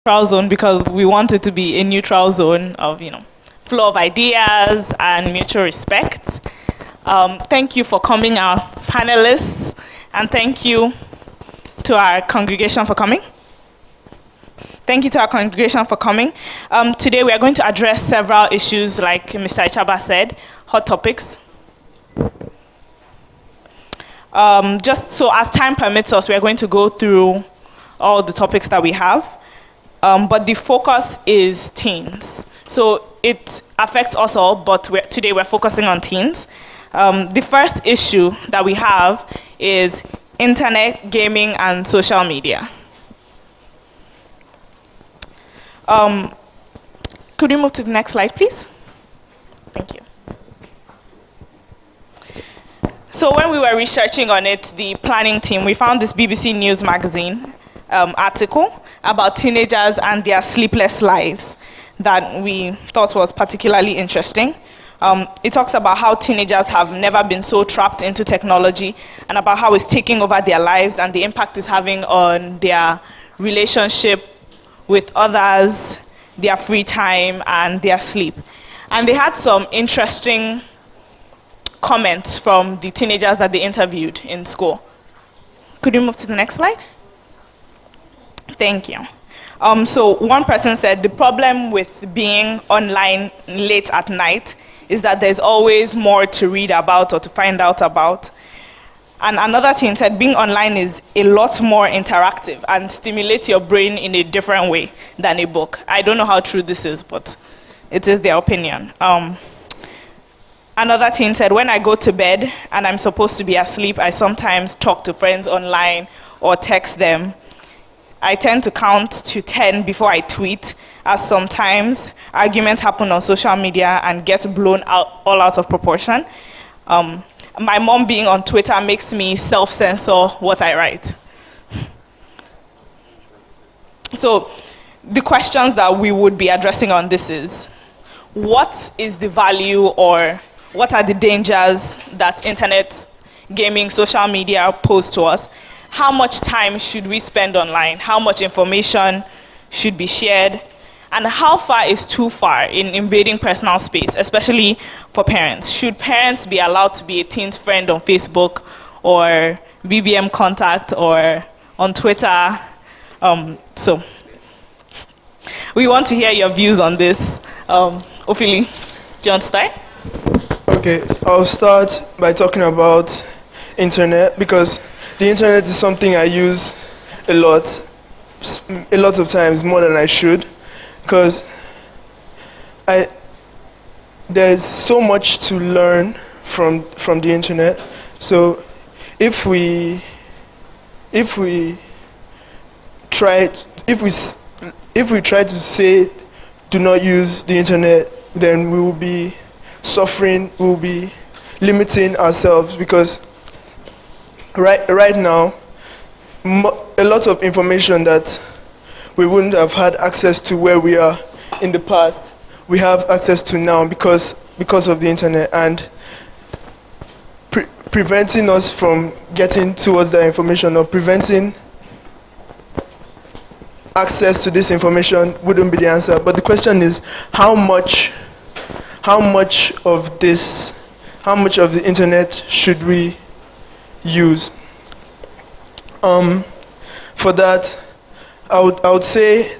neutral zone because we want it to be a neutral zone of, flow of ideas and mutual respect. Thank you for coming, our panelists, and thank you to our congregation for coming. Thank you to our congregation for coming. Today we are going to address several issues, like Mr. Ichaba said, hot topics. Just so as time permits us, we are going to go through all the topics that we have. But the focus is teens. So it affects us all, but today we're focusing on teens. The first issue that we have is internet, gaming, and social media. Could we move to the next slide, please? Thank you. So when we were researching on it, the planning team, we found this BBC News magazine article about teenagers and their sleepless lives that we thought was particularly interesting. It talks about how teenagers have never been so trapped into technology and about how it's taking over their lives and the impact it's having on their relationship with others, their free time, and their sleep. And they had some interesting comments from the teenagers that they interviewed in school. Could you move to the next slide? Thank you. So one person said the problem with being online late at night is that there's always more to read about or to find out about. And another teen said being online is a lot more interactive and stimulates your brain in a different way than a book. I don't know how true this is, but it is their opinion. Another teen said, when I go to bed and I'm supposed to be asleep, I sometimes talk to friends online or text them. I tend to count to 10 before I tweet, as sometimes arguments happen on social media and get blown out, all out of proportion. My mom being on Twitter makes me self-censor what I write. So the questions that we would be addressing on this is, what is the value or what are the dangers that internet, gaming, social media pose to us? How much time should we spend online? How much information should be shared? And how far is too far in invading personal space, especially for parents? Should parents be allowed to be a teen's friend on Facebook or BBM contact or on Twitter? So we want to hear your views on this. Ophelia, do you want to start? Okay, I'll start by talking about internet, because the internet is something I use a lot of times, more than I should, because there's so much to learn from the internet. So if we try to say do not use the internet, then we will be suffering, we will be limiting ourselves, because right now a lot of information that we wouldn't have had access to where we are in the past, we have access to now because of the internet, and preventing us from getting towards that information or preventing access to this information wouldn't be the answer. But the question is, how much of the internet should we use? For that, I would say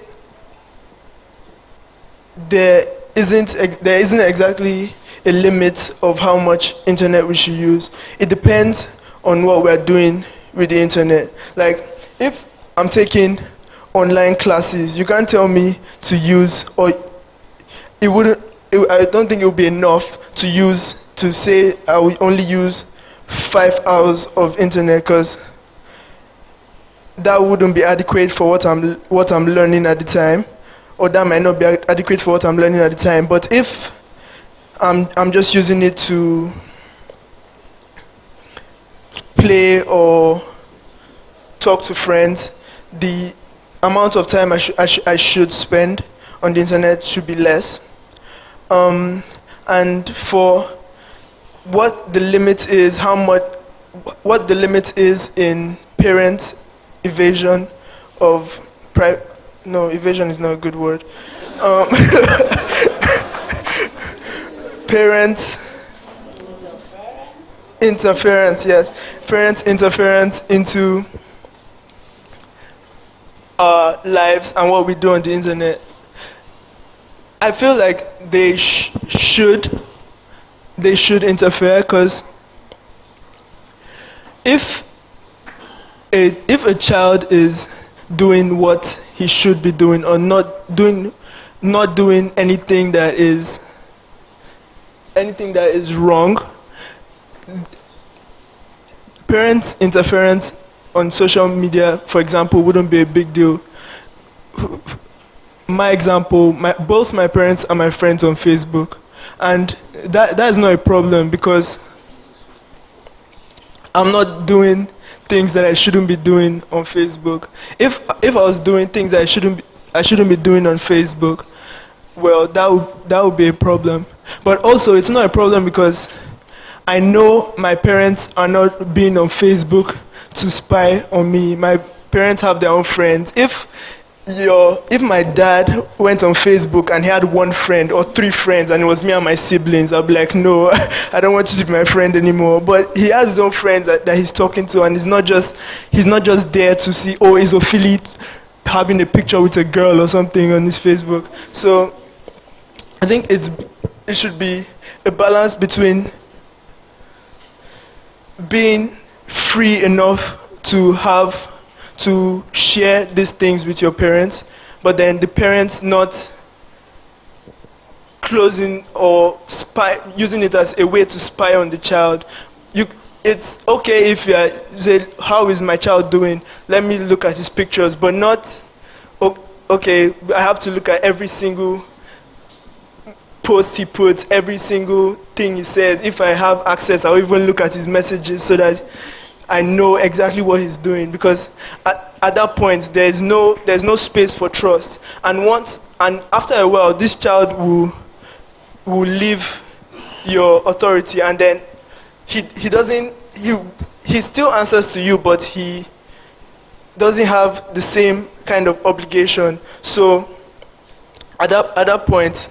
there isn't exactly a limit of how much internet we should use. It depends on what we're doing with the internet. Like, if I'm taking online classes, you can't tell me to use, or I don't think it would be enough to say I will only use 5 hours of internet, because that wouldn't be adequate for what I'm learning at the time, or that might not be adequate for what I'm learning at the time. But if I'm just using it to play or talk to friends, the amount of time I should spend on the internet should be less. And for what the limit is, what the limit is in parent evasion of no, evasion is not a good word. Um, parents interference, yes. Parents interference into our lives and what we do on the internet. I feel like they should interfere, because if a child is doing what he should be doing, or not doing anything that is wrong, parents' interference on social media, for example, wouldn't be a big deal. My example, both my parents are my friends on Facebook, and that is not a problem, because I'm not doing things that I shouldn't be doing on Facebook. If I was doing things that I shouldn't be doing on Facebook, well, that would be a problem. But also, it's not a problem because I know my parents are not being on Facebook to spy on me. My parents have their own friends. If my dad went on Facebook and he had one friend or 3 friends and it was me and my siblings, I'd be like, no, I don't want you to be my friend anymore. But he has his own friends that he's talking to, and he's not just there to see, oh, is Ophelia having a picture with a girl or something on his Facebook. So I think it should be a balance between being free enough to share these things with your parents, but then the parents not closing or using it as a way to spy on the child. It's okay if you say, how is my child doing? Let me look at his pictures, but not, okay, I have to look at every single post he puts, every single thing he says. If I have access, I'll even look at his messages so that I know exactly what he's doing, because at that point there's no space for trust. And after a while, this child will leave your authority, and then he still answers to you, but he doesn't have the same kind of obligation. So at that point,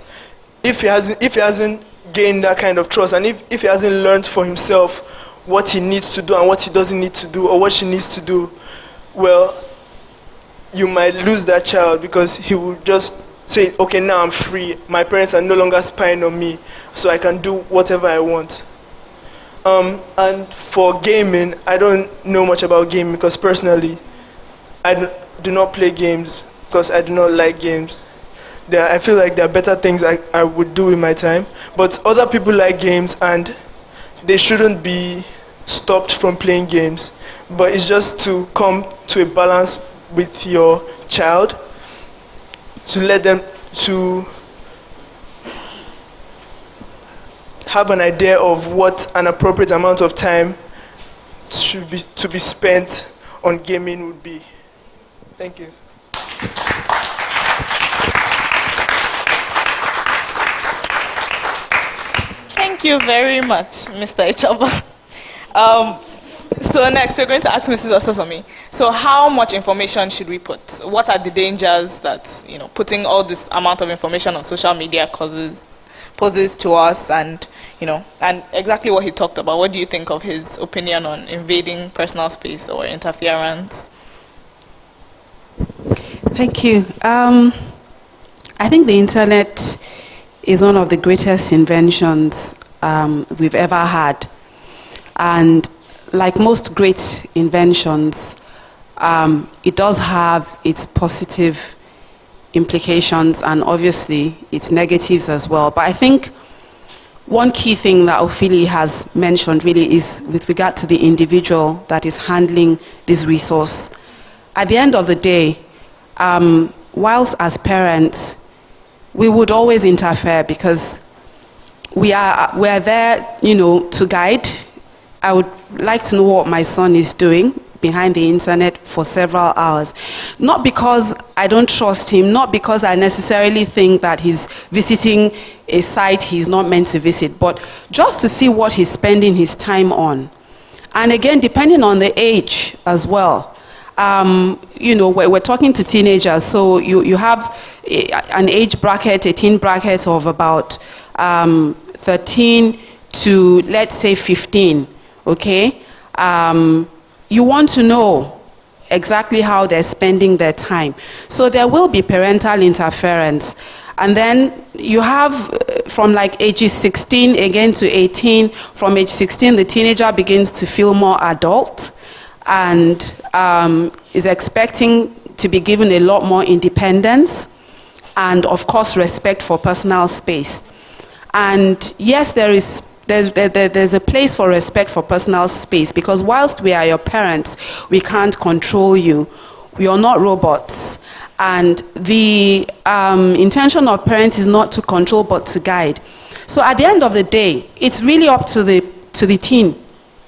if he hasn't gained that kind of trust, and if he hasn't learned for himself what he needs to do and what he doesn't need to do, or what she needs to do, well, you might lose that child, because he will just say, okay, now I'm free. My parents are no longer spying on me, so I can do whatever I want. And for gaming, I don't know much about gaming, because personally, I do not play games, because I do not like games. I feel like there are better things I would do with my time. But other people like games, and they shouldn't be stopped from playing games. But it's just to come to a balance with your child, to let them to have an idea of what an appropriate amount of time to be spent on gaming would be. Thank you. Thank you very much, Mr. Ichoba. So next, we're going to ask Mrs. Ososomi. So how much information should we put? What are the dangers that putting all this amount of information on social media poses to us, and and exactly what he talked about? What do you think of his opinion on invading personal space or interference? Thank you. I think the internet is one of the greatest inventions we've ever had. And like most great inventions, it does have its positive implications and obviously its negatives as well. But I think one key thing that Ophelia has mentioned really is with regard to the individual that is handling this resource. At the end of the day, whilst as parents, we would always interfere, because we're there, to guide. I would like to know what my son is doing behind the internet for several hours. Not because I don't trust him, not because I necessarily think that he's visiting a site he's not meant to visit, but just to see what he's spending his time on. And again, depending on the age as well. we're talking to teenagers, so you have an age bracket, a teen bracket of about 13 to, let's say, 15, okay? You want to know exactly how they're spending their time. So there will be parental interference. And then you have from like ages 16 again to 18. From age 16, the teenager begins to feel more adult and is expecting to be given a lot more independence and, of course, respect for personal space. And yes, there's a place for respect for personal space, because whilst we are your parents, we can't control you. We are not robots. And the intention of parents is not to control but to guide. So at the end of the day, it's really up to the teen,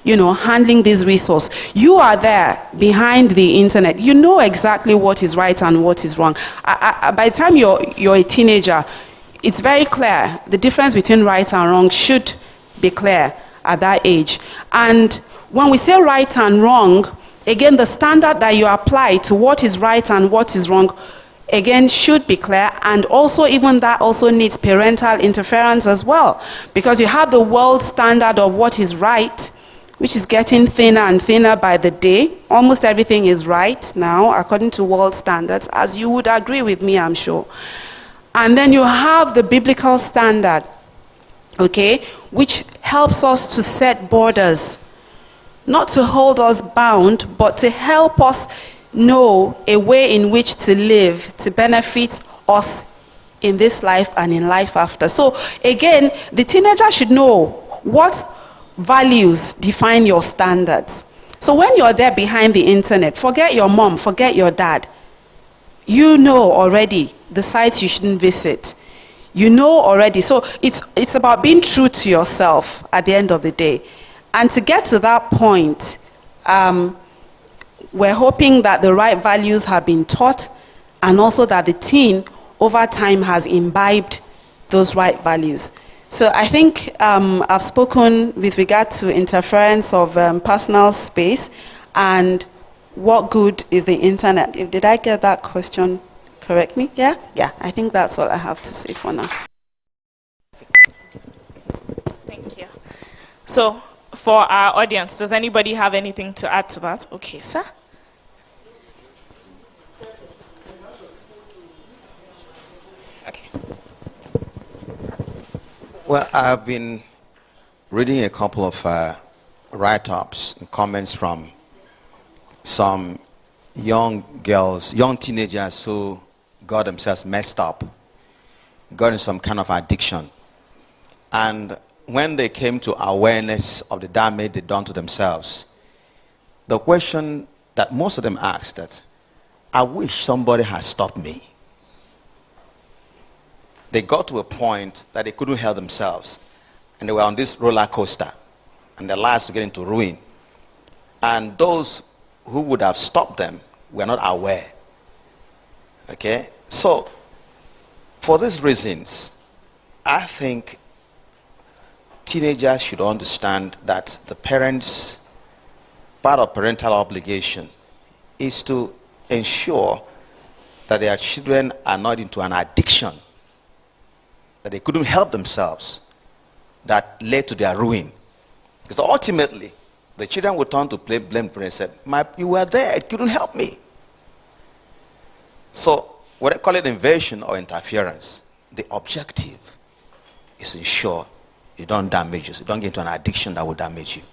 handling this resource. You are there behind the internet. You know exactly what is right and what is wrong. By the time you're a teenager, it's very clear. The difference between right and wrong should be clear at that age. And when we say right and wrong, again, the standard that you apply to what is right and what is wrong, again, should be clear. And also, even that also needs parental interference as well. Because you have the world standard of what is right, which is getting thinner and thinner by the day. Almost everything is right now, according to world standards, as you would agree with me, I'm sure. And then you have the biblical standard, okay, which helps us to set borders. Not to hold us bound, but to help us know a way in which to live, to benefit us in this life and in life after. So again, the teenager should know what values define your standards. So when you're there behind the internet, forget your mom, forget your dad. You know already the sites you shouldn't visit. You know already. So it's about being true to yourself at the end of the day. And to get to that point, we're hoping that the right values have been taught, and also that the teen over time has imbibed those right values. So I think I've spoken with regard to interference of personal space and what good is the internet. Did I get that question correctly? Yeah? Yeah, I think that's all I have to say for now. Thank you. So, for our audience, does anybody have anything to add to that? Okay, sir. Okay. Well, I've been reading a couple of write-ups and comments from some young girls, young teenagers who got themselves messed up, got in some kind of addiction. And when they came to awareness of the damage they'd done to themselves, the question that most of them asked that, I wish somebody had stopped me. They got to a point that they couldn't help themselves, and they were on this roller coaster, and their lives were getting to ruin. And those who would have stopped them were not aware. Okay? So, for these reasons, I think teenagers should understand that the parents, part of parental obligation is to ensure that their children are not into an addiction, that they couldn't help themselves, that led to their ruin. Because ultimately, the children will turn to blame the parents and say, you were there, it couldn't help me. So, what I call it invasion or interference, the objective is to ensure you don't damage us, you don't get into an addiction that will damage you.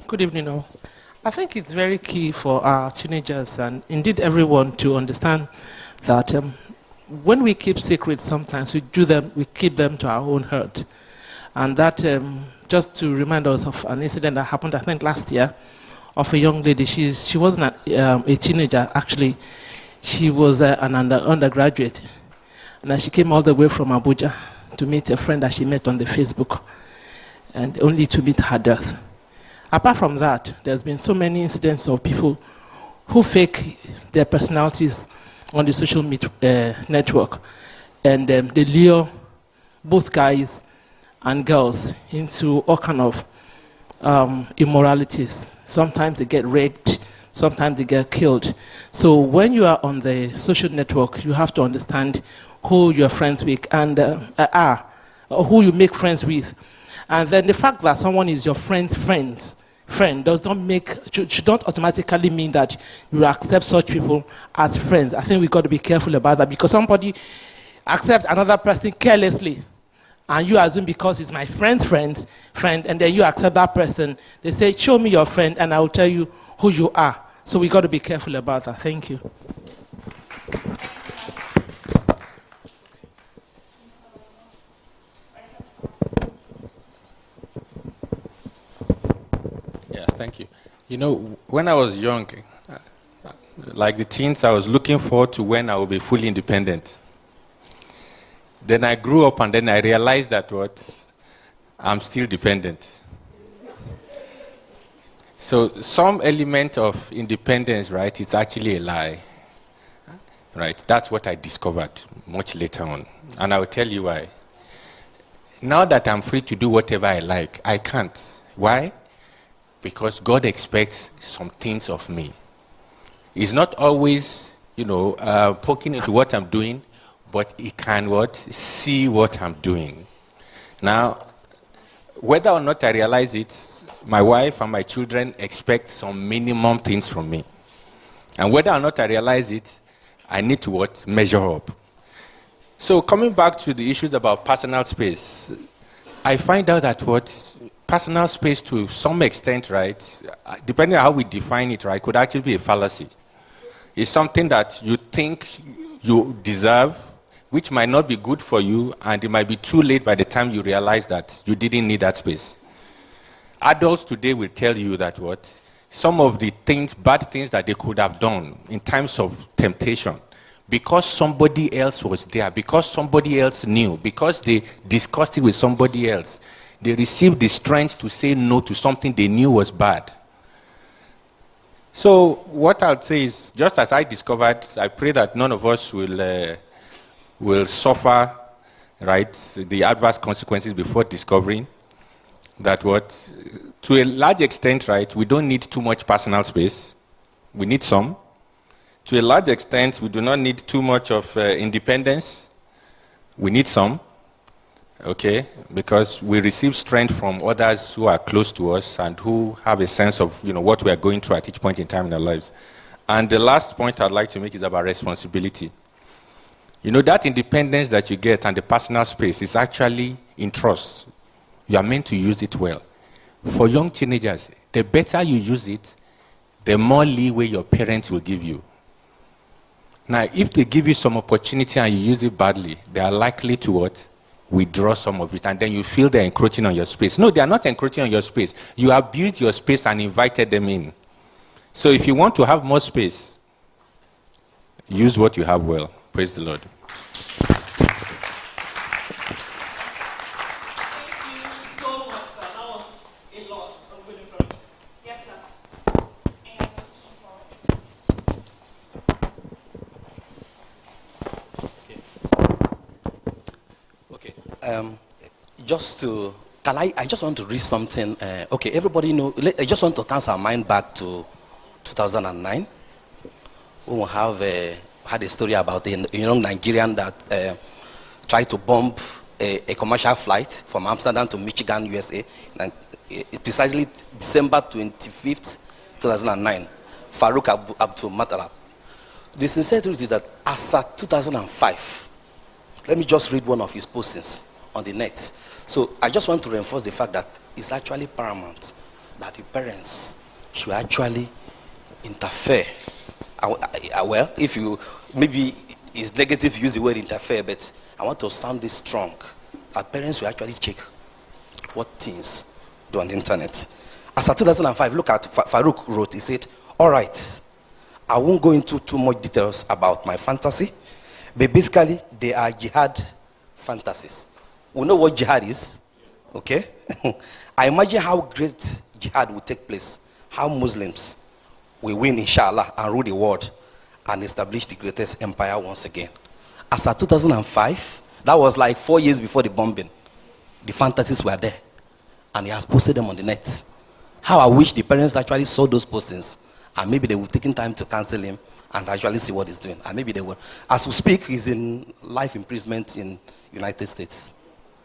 Good evening, all. I think it's very key for our teenagers and indeed everyone to understand that when we keep secrets, sometimes we keep them to our own hurt. And that, just to remind us of an incident that happened, I think last year, of a young lady. She wasn't a teenager, actually. She was an undergraduate. And she came all the way from Abuja to meet a friend that she met on the Facebook, and only to meet her death. Apart from that, there's been so many incidents of people who fake their personalities on the social network, and they lure both guys and girls into all kind of immoralities. Sometimes they get raped, sometimes they get killed. So when you are on the social network, you have to understand who you're friends with and or who you make friends with. And then the fact that someone is your friend does not should not automatically mean that you accept such people as friends. I think we've got to be careful about that, because somebody accepts another person carelessly, and you assume because it's my friend's friend, and then you accept that person. They say, show me your friend, and I will tell you who you are. So we've got to be careful about that. Thank you. Yeah, thank you. You know, when I was young, like the teens, I was looking forward to when I will be fully independent. Then I grew up and then I realized that I'm still dependent. So some element of independence, right, is actually a lie. Right, that's what I discovered much later on. And I will tell you why. Now that I'm free to do whatever I like, I can't. Why? Because God expects some things of me. He's not always, poking into what I'm doing, but he can see what I'm doing. Now, whether or not I realize it, my wife and my children expect some minimum things from me. And whether or not I realize it, I need to measure up. So coming back to the issues about personal space, I find out that personal space to some extent, right, depending on how we define it, right, could actually be a fallacy. It's something that you think you deserve, which might not be good for you, and it might be too late by the time you realize that you didn't need that space. Adults today will tell you that some of the bad things that they could have done in times of temptation, because somebody else was there, because somebody else knew, because they discussed it with somebody else, they received the strength to say no to something they knew was bad. So what I'll say is, just as I discovered, I pray that none of us will suffer, right, the adverse consequences before discovering that to a large extent, right, we don't need too much personal space. We need some. To a large extent, we do not need too much of independence. We need some. Okay, because we receive strength from others who are close to us and who have a sense of what we are going through at each point in time in our lives. And the last point I'd like to make is about responsibility. That independence that you get and the personal space is actually in trust. You are meant to use it well. For young teenagers, the better you use it, the more leeway your parents will give you. Now, if they give you some opportunity and you use it badly, they are likely to withdraw some of it, and then you feel they're encroaching on your space. No, they are not encroaching on your space. You abused your space and invited them in. So if you want to have more space, use what you have well. Praise the Lord. Thank you so much, sir. That was a lot of good information. Yes, sir. I just want to read something. Everybody know. I just want to cast our mind back to 2009. We will have had a story about a young Nigerian that tried to bomb a commercial flight from Amsterdam to Michigan, USA, and precisely December 25th, 2009. Farouk Abdul Matalab. The sincere truth is that as at 2005, let me just read one of his postings on the net. So I just want to reinforce the fact that it's actually paramount that the parents should actually interfere. Well, if you, maybe it's negative to use the word interfere, but I want to sound this strong. Our parents will actually check what things do on the internet. As of 2005, look at Farouk wrote, he said, all right, I won't go into too much details about my fantasy, but basically they are jihad fantasies. We know what jihad is, okay? I imagine how great jihad will take place, how Muslims will win, inshallah, and rule the world and establish the greatest empire once again. As of 2005, That was like 4 years before the bombing. The fantasies were there. And he has posted them on the net. How I wish the parents actually saw those postings. And maybe they would have taken time to cancel him and actually see what he's doing. And maybe they will. As we speak, he's in life imprisonment in United States.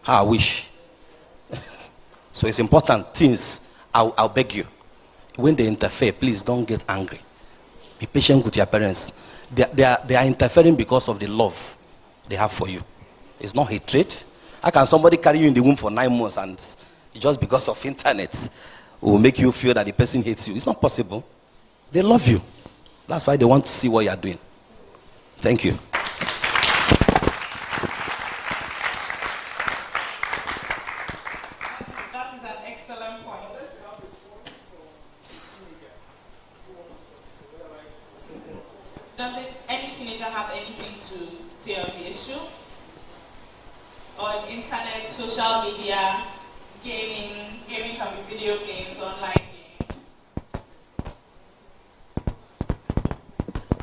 How I wish. So it's important. Teens, I'll beg you. When they interfere, please don't get angry. Be patient with your parents. They are interfering because of the love they have for you. It's not hatred. How can somebody carry you in the womb for 9 months and just because of internet will make you feel that the person hates you? It's not possible. They love you. That's why they want to see what you are doing. Thank you. That is an excellent point. Does any teenager have anything to say on the issue? On internet, social media, gaming can be video games, online games.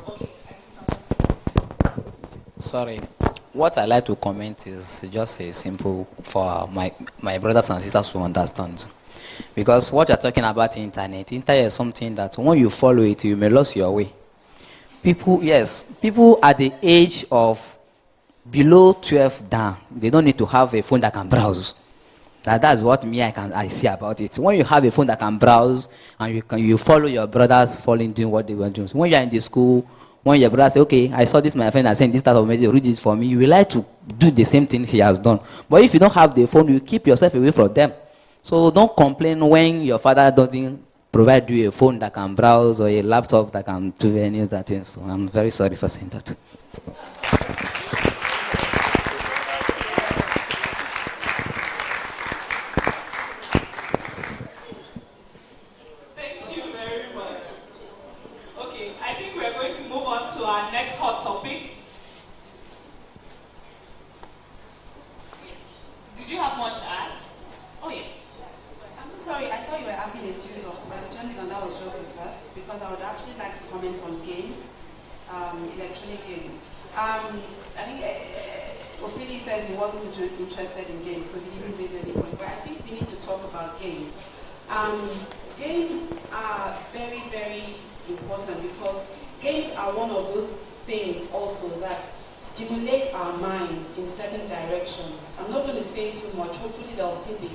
Okay, I see something. Sorry. What I like to comment is just a simple for my brothers and sisters to understand. Because what you're talking about internet is something that when you follow it, you may lose your way. People at the age of below 12 down, they don't need to have a phone that can browse. That's what I see about it. When you have a phone that can browse and you follow your brothers doing what they were doing. So when you are in the school, when your brother say, okay, I saw this, my friend, I sent this type of message, read it for me, you will like to do the same thing he has done. But if you don't have the phone, you keep yourself away from them. So don't complain when your father doesn't provide you a phone that can browse or a laptop that can do any of that things. So I'm very sorry for saying that. Thank you very much. Okay, I think we're going to move on to our next hot topic. Did you have more to add? Oh, yeah. I'm so sorry, I thought you were asking a series of questions and that was just the first, because I would actually like to comment on games, electronic games. I think Ophelia says he wasn't interested in games, so he didn't raise any point, but I think we need to talk about games. Games are very, very important because games are one of those things also that stimulate our minds in certain directions. I'm not going to say too much, hopefully there'll still be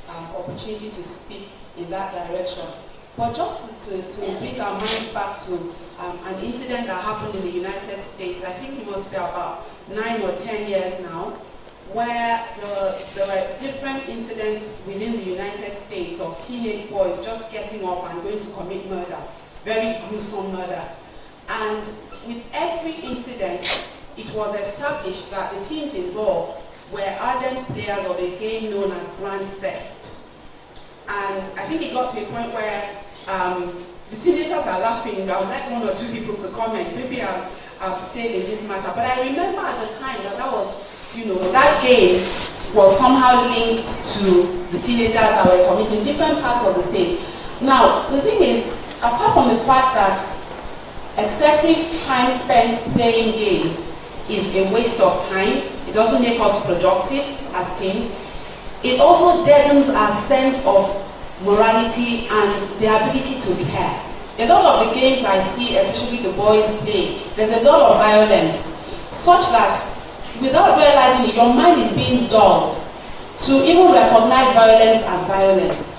opportunity to speak in that direction. But just to bring our minds back to an incident that happened in the United States, I think it must be about 9 or 10 years now, where there were different incidents within the United States of teenage boys just getting up and going to commit murder, very gruesome murder. And with every incident, it was established that the teens involved were ardent players of a game known as grand theft. And I think it got to a point where the teenagers are laughing. I would like 1 or 2 people to comment. Maybe I've stayed in this matter. But I remember at the time that was, that game was somehow linked to the teenagers that were committing different parts of the state. Now, the thing is, apart from the fact that excessive time spent playing games is a waste of time, it doesn't make us productive as teens, it also deadens our sense of morality and the ability to care. A lot of the games I see, especially the boys play, there's a lot of violence, such that without realizing it, your mind is being dulled to even recognize violence as violence.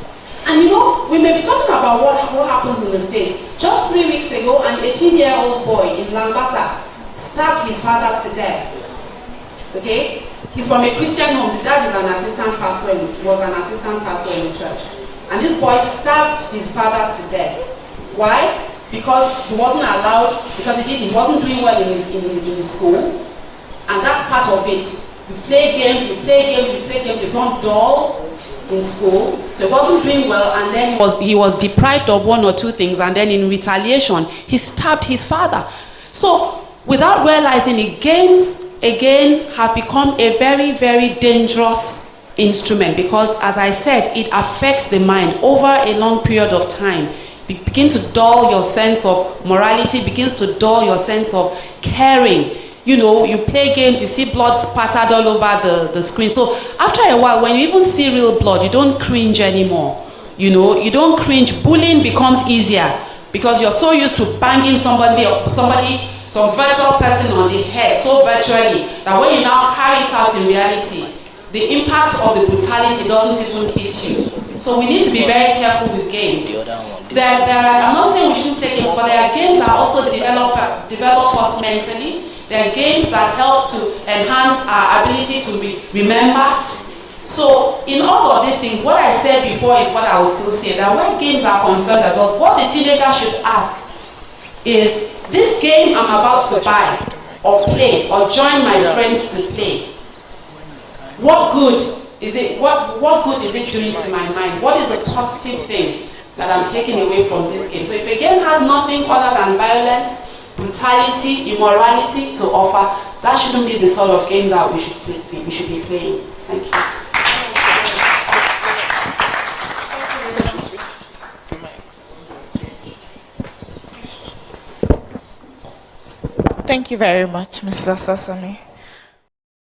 And we may be talking about what happens in the States. Just 3 weeks ago, an 18-year-old boy in Lancaster stabbed his father to death. Okay? He's from a Christian home. The dad is an assistant pastor, was an assistant pastor in the church. And this boy stabbed his father to death. Why? Because he wasn't allowed, because he wasn't doing well in his school. And that's part of it. You play games, you become dull in school. So he wasn't doing well, and then he was deprived of 1 or 2 things, and then in retaliation, he stabbed his father. So without realizing it, games again have become a very, very dangerous instrument because, as I said, it affects the mind over a long period of time. It begins to dull your sense of morality, begins to dull your sense of caring. you know, you play games, you see blood spattered all over the screen. So after a while, when you even see real blood, you don't cringe anymore. You know, you don't cringe. Bullying becomes easier because you're so used to banging some virtual person on the head so virtually that when you now carry it out in reality, the impact of the brutality doesn't even hit you. So we need to be very careful with games. I'm not saying we shouldn't play games, but there are games that also develop us mentally. There are games that help to enhance our ability to remember. So in all of these things, what I said before is what I will still say, that when games are concerned as well, what the teenager should ask is, this game I'm about to buy or play or join my friends to play, what good is it? What good is it doing to my mind? What is the positive thing that I'm taking away from this game? So if a game has nothing other than violence, brutality, immorality to offer, that shouldn't be the sort of game that we should be playing. Thank you. Thank you very much, Mrs. Sasami.